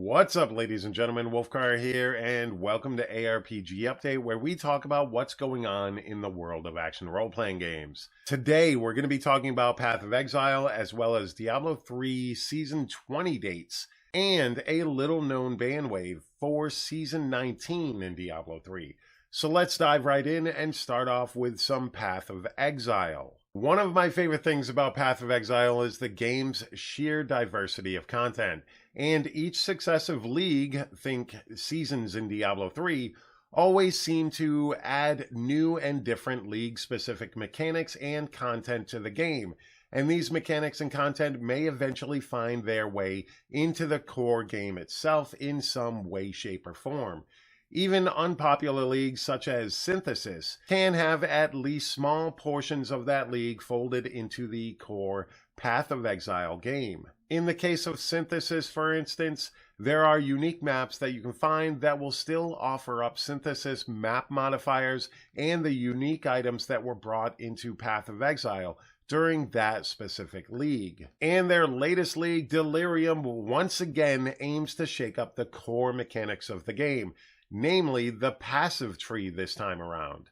What's up, ladies and gentlemen? Wolfcryer here, and welcome to aRPG Update, where we talk about what's going on in the world of action role-playing games. Today, we're going to be talking about Path of Exile, as well as Diablo 3 Season 20 dates, and a little-known bandwave for Season 19 in Diablo 3. So let's dive right in and start off with some Path of Exile. One of my favorite things about Path of Exile is the game's sheer diversity of content, and each successive league, think seasons in Diablo 3, always seem to add new and different league-specific mechanics and content to the game, and these mechanics and content may eventually find their way into the core game itself in some way, shape, or form. Even unpopular leagues such as Synthesis can have at least small portions of that league folded into the core Path of Exile game. In the case of Synthesis, for instance, there are unique maps that you can find that will still offer up Synthesis map modifiers and the unique items that were brought into Path of Exile during that specific league. And their latest league, Delirium, once again aims to shake up the core mechanics of the game, namely the passive tree this time around.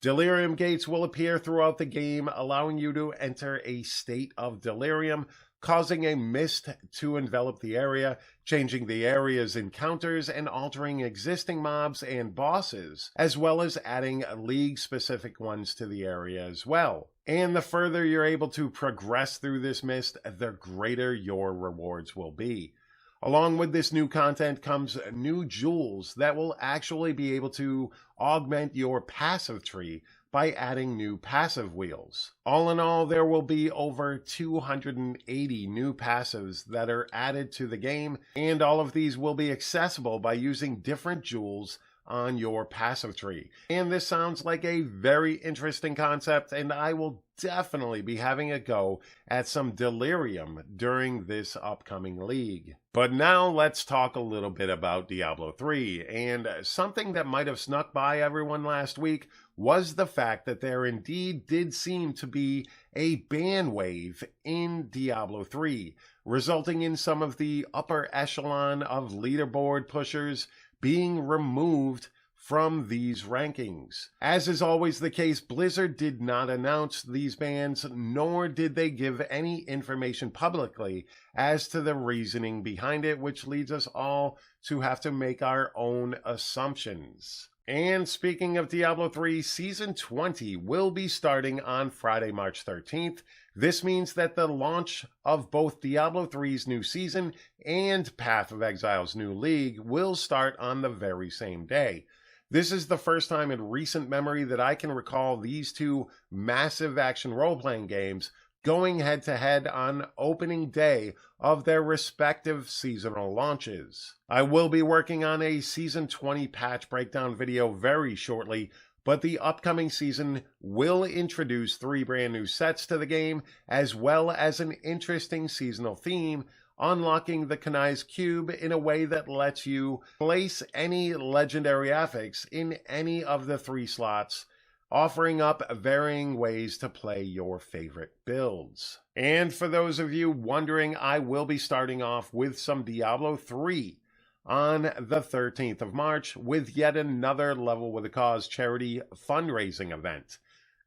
Delirium gates will appear throughout the game, allowing you to enter a state of delirium, causing a mist to envelop the area, changing the area's encounters, and altering existing mobs and bosses, as well as adding league-specific ones to the area as well. And the further you're able to progress through this mist, the greater your rewards will be. Along with this new content comes new jewels that will actually be able to augment your passive tree by adding new passive wheels. All in all, there will be over 280 new passives that are added to the game, and all of these will be accessible by using different jewels on your passive tree. And this sounds like a very interesting concept, and I will definitely be having a go at some Delirium during this upcoming league. But now let's talk a little bit about Diablo 3, and something that might have snuck by everyone last week was the fact that there indeed did seem to be a ban wave in Diablo 3, resulting in some of the upper echelon of leaderboard pushers being removed from these rankings. As is always the case, Blizzard did not announce these bans, nor did they give any information publicly as to the reasoning behind it, which leads us all to have to make our own assumptions. And speaking of Diablo 3, Season 20 will be starting on Friday, March 13th. This means that the launch of both Diablo 3's new season and Path of Exile's new league will start on the very same day. This is the first time in recent memory that I can recall these two massive action role-playing games going head-to-head on opening day of their respective seasonal launches. I will be working on a Season 20 patch breakdown video very shortly, but the upcoming season will introduce 3 brand new sets to the game, as well as an interesting seasonal theme, unlocking the Kanai's Cube in a way that lets you place any legendary affix in any of the 3 slots, offering up varying ways to play your favorite builds. And for those of you wondering, I will be starting off with some Diablo 3 on the 13th of March with yet another Level with a Cause charity fundraising event.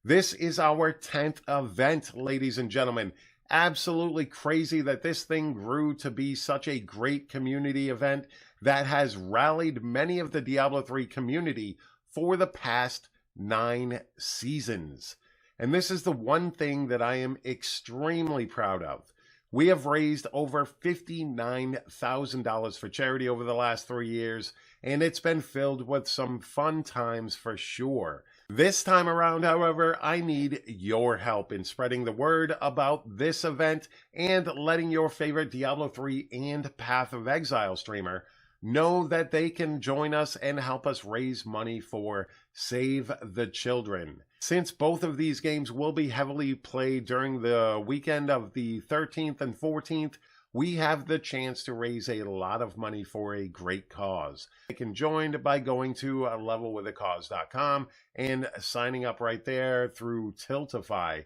This is our 10th event, ladies and gentlemen. Absolutely crazy that this thing grew to be such a great community event that has rallied many of the Diablo 3 community for the past 9 seasons. And this is the one thing that I am extremely proud of. We have raised over $59,000 for charity over the last 3 years, and it's been filled with some fun times for sure. This time around, however, I need your help in spreading the word about this event and letting your favorite Diablo 3 and Path of Exile streamer know that they can join us and help us raise money for Save the Children. Since both of these games will be heavily played during the weekend of the 13th and 14th, we have the chance to raise a lot of money for a great cause. You can join by going to levelwithacause.com and signing up right there through Tiltify.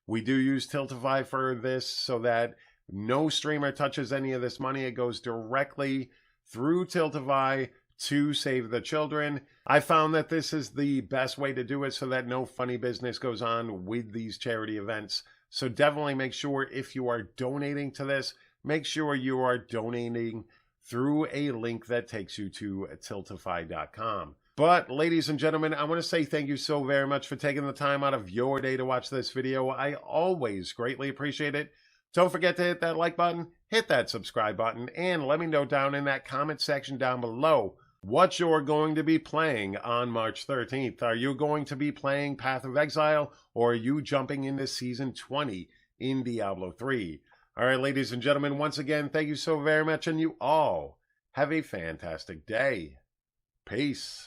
We do use Tiltify for this so that no streamer touches any of this money. It goes directly through Tiltify to save the children. I found that this is the best way to do it so that no funny business goes on with these charity events. So definitely make sure if you are donating to this, make sure you are donating through a link that takes you to tiltify.com. But ladies and gentlemen, I want to say thank you so very much for taking the time out of your day to watch this video. I always greatly appreciate it. Don't forget to hit that like button, hit that subscribe button, and let me know down in that comment section down below what you're going to be playing on March 13th. Are you going to be playing Path of Exile, or are you jumping into Season 20 in Diablo 3? All right, ladies and gentlemen, once again, thank you so very much, and you all have a fantastic day. Peace.